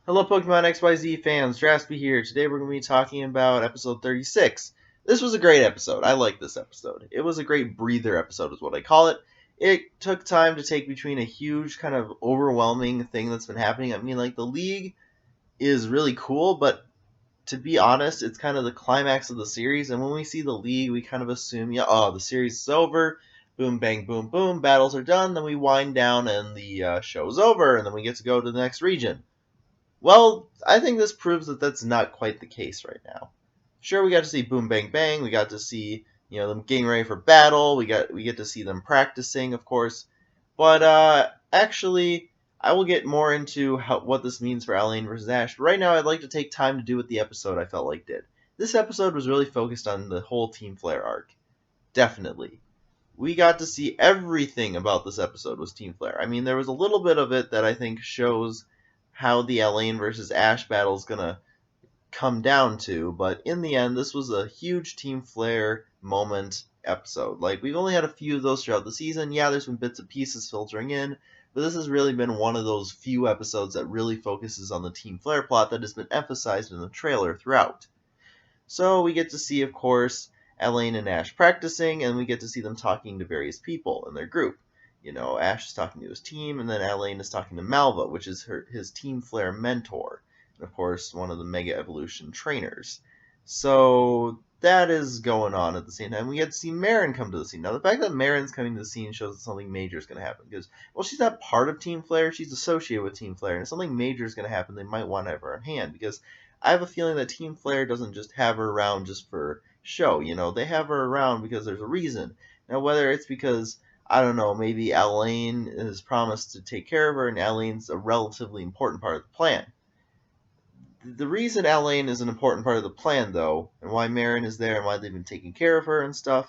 Hello, Pokemon XYZ fans. Draspee here. Today we're going to be talking about episode 36. This was a great episode. I like this episode. It was a great breather episode, is what I call it. It took time to take between a huge, kind of overwhelming thing that's been happening. I mean, like, the League is really cool, but to be honest, it's kind of the climax of the series. And when we see the League, we kind of assume, yeah, oh, the series is over. Boom, bang, boom, boom. Battles are done. Then we wind down and the show's over. And then we get to go to the next region. Well, I think this proves that that's not quite the case right now. Sure, we got to see Boom Bang Bang. We got to see them getting ready for battle. We get to see them practicing, of course. But actually, I will get more into what this means for Alain versus Ash. But right now, I'd like to take time to do what the episode I felt like did. This episode was really focused on the whole Team Flare arc. Definitely. We got to see everything about this episode was Team Flare. I mean, there was a little bit of it that I think shows how the Elaine versus Ash battle is gonna come down to, but in the end, this was a huge Team Flare moment episode. Like, we've only had a few of those throughout the season. Yeah, there's been bits and pieces filtering in, but this has really been one of those few episodes that really focuses on the Team Flare plot that has been emphasized in the trailer throughout. So we get to see, of course, Elaine and Ash practicing, and we get to see them talking to various people in their group. Ash is talking to his team, and then Elaine is talking to Malva, which is his Team Flare mentor, and of course, one of the Mega Evolution trainers. So that is going on at the same time. We get to see Marin come to the scene. Now, the fact that Marin's coming to the scene shows that something major is going to happen, because, well, she's not part of Team Flare, she's associated with Team Flare, and if something major is going to happen, they might want to have her on hand, because I have a feeling that Team Flare doesn't just have her around just for show. They have her around because there's a reason. Now, whether it's because, I don't know, maybe Elaine has promised to take care of her, and Elaine's a relatively important part of the plan. The reason Elaine is an important part of the plan, though, and why Marin is there and why they've been taking care of her and stuff,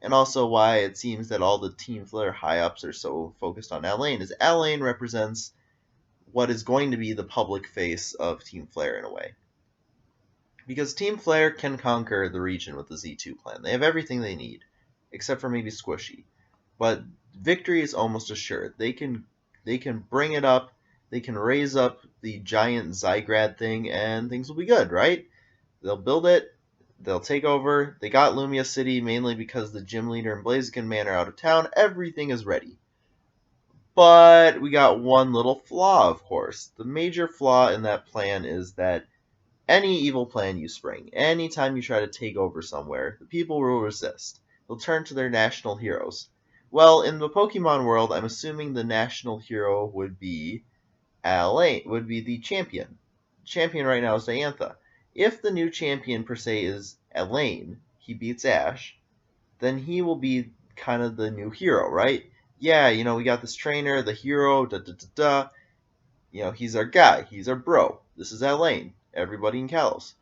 and also why it seems that all the Team Flare high-ups are so focused on Elaine, is Elaine represents what is going to be the public face of Team Flare in a way. Because Team Flare can conquer the region with the Z2 plan. They have everything they need, except for maybe Squishy. But victory is almost assured. They can bring it up, they can raise up the giant Zygrad thing, and things will be good, right? They'll build it, they'll take over. They got Lumia City mainly because the gym leader and Blaziken man are out of town. Everything is ready. But we got one little flaw, of course. The major flaw in that plan is that any evil plan you spring, anytime you try to take over somewhere, the people will resist. They'll turn to their national heroes. Well, in the Pokemon world, I'm assuming the national hero would be Elaine, would be the champion. Champion right now is Diantha. If the new champion per se is Elaine, he beats Ash, then he will be kind of the new hero, right? Yeah, we got this trainer, the hero, da da da da. He's our guy, he's our bro. This is Elaine, everybody in Kalos.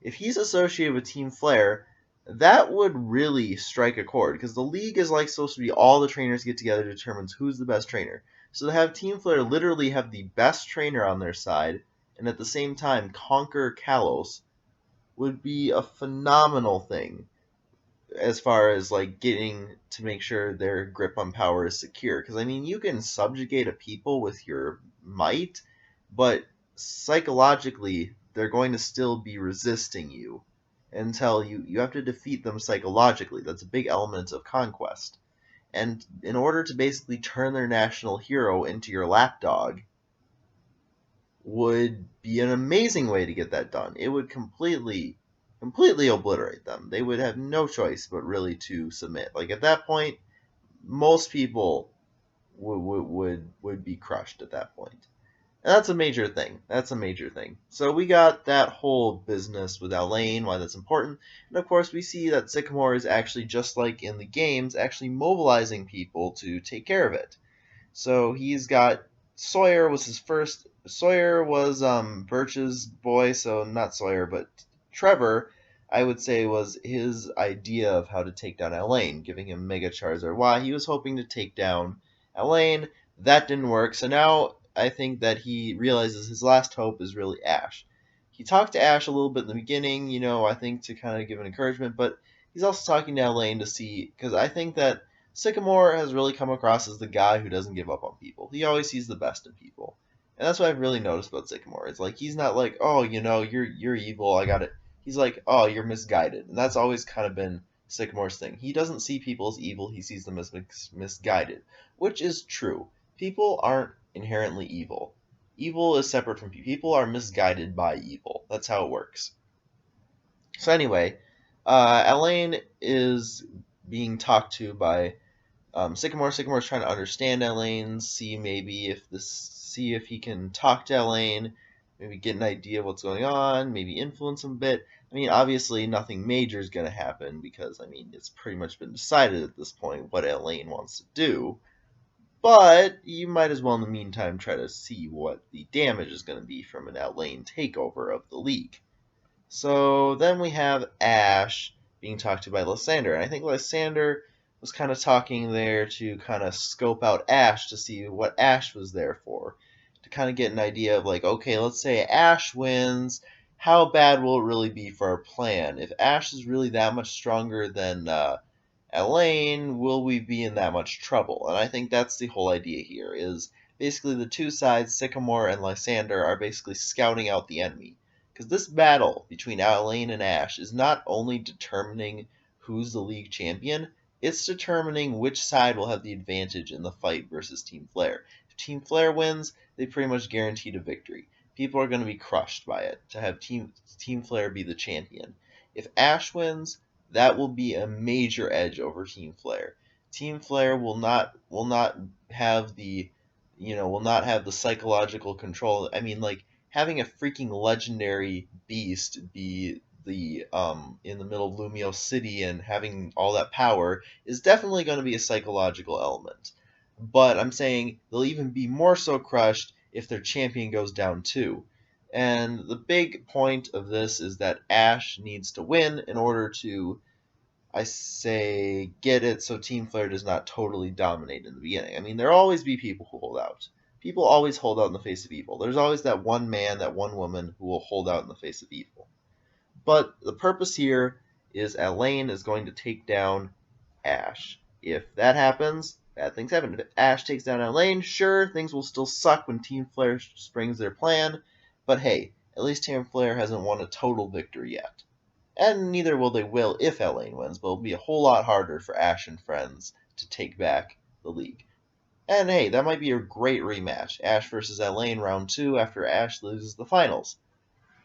If he's associated with Team Flare, that would really strike a chord, because the League is like supposed to be all the trainers get together to determine who's the best trainer. So to have Team Flare literally have the best trainer on their side, and at the same time conquer Kalos, would be a phenomenal thing as far as like getting to make sure their grip on power is secure. Because I mean, you can subjugate a people with your might, but psychologically, they're going to still be resisting you until you have to defeat them psychologically. That's a big element of conquest. And in order to basically turn their national hero into your lapdog, would be an amazing way to get that done. It would completely obliterate them. They would have no choice but really to submit. Like at that point, most people would be crushed at that point. And that's a major thing. That's a major thing. So we got that whole business with Elaine, why that's important. And of course, we see that Sycamore is actually, just like in the games, actually mobilizing people to take care of it. So he's got Sawyer was his first. Sawyer was Birch's boy, so not Sawyer, but Trevor, I would say, was his idea of how to take down Elaine, giving him Mega Charizard Y. He was hoping to take down Elaine. That didn't work, so now I think that he realizes his last hope is really Ash. He talked to Ash a little bit in the beginning, I think to kind of give an encouragement, but he's also talking to Elaine to see, because I think that Sycamore has really come across as the guy who doesn't give up on people. He always sees the best in people. And that's what I've really noticed about Sycamore. It's like he's not like, oh, you're evil, I got it. He's like, oh, you're misguided. And that's always kind of been Sycamore's thing. He doesn't see people as evil, he sees them as misguided, which is true. People aren't inherently evil. Evil is separate from people. People are misguided by evil. That's how it works. So anyway, Elaine is being talked to by Sycamore. Sycamore's trying to understand Elaine, see if he can talk to Elaine, maybe get an idea of what's going on, maybe influence him a bit. I mean, obviously nothing major is going to happen because I mean it's pretty much been decided at this point what Elaine wants to do. But you might as well in the meantime try to see what the damage is going to be from an Elaine takeover of the league. So then we have Ash being talked to by Lysander. And I think Lysander was kind of talking there to kind of scope out Ash to see what Ash was there for. To kind of get an idea of like, okay, let's say Ash wins. How bad will it really be for our plan? If Ash is really that much stronger than Elaine, will we be in that much trouble? And I think that's the whole idea here, is basically the two sides, Sycamore and Lysander, are basically scouting out the enemy. Because this battle between Elaine and Ash is not only determining who's the league champion, it's determining which side will have the advantage in the fight versus Team Flare. If Team Flare wins, they pretty much guaranteed a victory. People are going to be crushed by it to have Team Flare be the champion. If Ash wins, that will be a major edge over Team Flare. Team Flare will not have the will not have the psychological control. I mean, like having a freaking legendary beast be the in the middle of Lumio City and having all that power is definitely going to be a psychological element. But I'm saying they'll even be more so crushed if their champion goes down too. And the big point of this is that Ash needs to win in order to, I say, get it so Team Flare does not totally dominate in the beginning. I mean, there'll always be people who hold out. People always hold out in the face of evil. There's always that one man, that one woman who will hold out in the face of evil. But the purpose here is Elaine is going to take down Ash. If that happens, bad things happen. If Ash takes down Elaine, sure, things will still suck when Team Flare springs their plan. But hey, at least Team Flare hasn't won a total victory yet. And neither will they if Elaine wins, but it'll be a whole lot harder for Ash and friends to take back the league. And hey, that might be a great rematch. Ash versus Elaine round 2 after Ash loses the finals.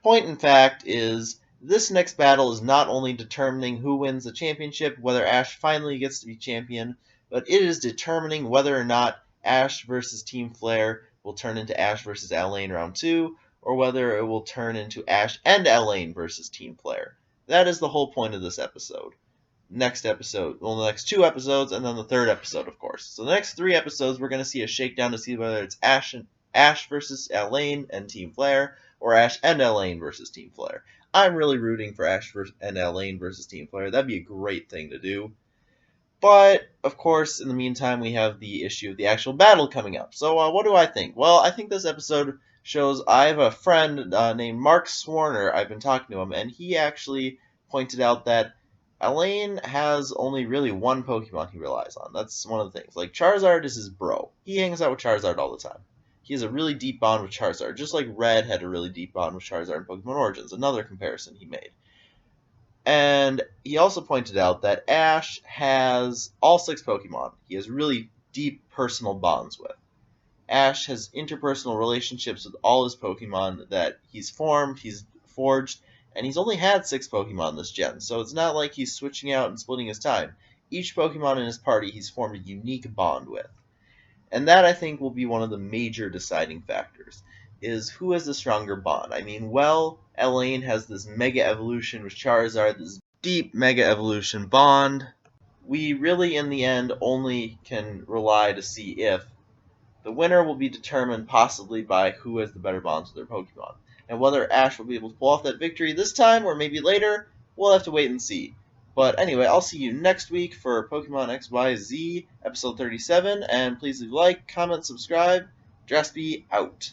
Point in fact is, this next battle is not only determining who wins the championship, whether Ash finally gets to be champion, but it is determining whether or not Ash versus Team Flare will turn into Ash versus Elaine round 2, or whether it will turn into Ash and Elaine versus Team Flare. That is the whole point of this episode. Next episode, well, the next 2 episodes, and then the 3rd episode, of course. So the next 3 episodes, we're going to see a shakedown to see whether it's Ash versus Elaine and Team Flare, or Ash and Elaine versus Team Flare. I'm really rooting for Ash and Elaine versus Team Flare. That'd be a great thing to do. But, of course, in the meantime, we have the issue of the actual battle coming up. So, what do I think? Well, I think this episode shows I have a friend named Mark Swarner. I've been talking to him, and he actually pointed out that Elaine has only really one Pokemon he relies on. That's one of the things. Like, Charizard is his bro. He hangs out with Charizard all the time. He has a really deep bond with Charizard, just like Red had a really deep bond with Charizard in Pokemon Origins, another comparison he made. And he also pointed out that Ash has all 6 Pokemon he has really deep personal bonds with. Ash has interpersonal relationships with all his Pokemon that he's forged, and he's only had 6 Pokemon this gen, so it's not like he's switching out and splitting his time. Each Pokemon in his party he's formed a unique bond with. And that, I think, will be one of the major deciding factors, is who has the stronger bond. I mean, well, Elaine has this Mega Evolution with Charizard, this deep Mega Evolution bond. We really, in the end, only can rely to see if the winner will be determined possibly by who has the better bonds with their Pokemon. And whether Ash will be able to pull off that victory this time or maybe later, we'll have to wait and see. But anyway, I'll see you next week for Pokemon XY&Z episode 37, and please leave a like, comment, subscribe. Draspee out.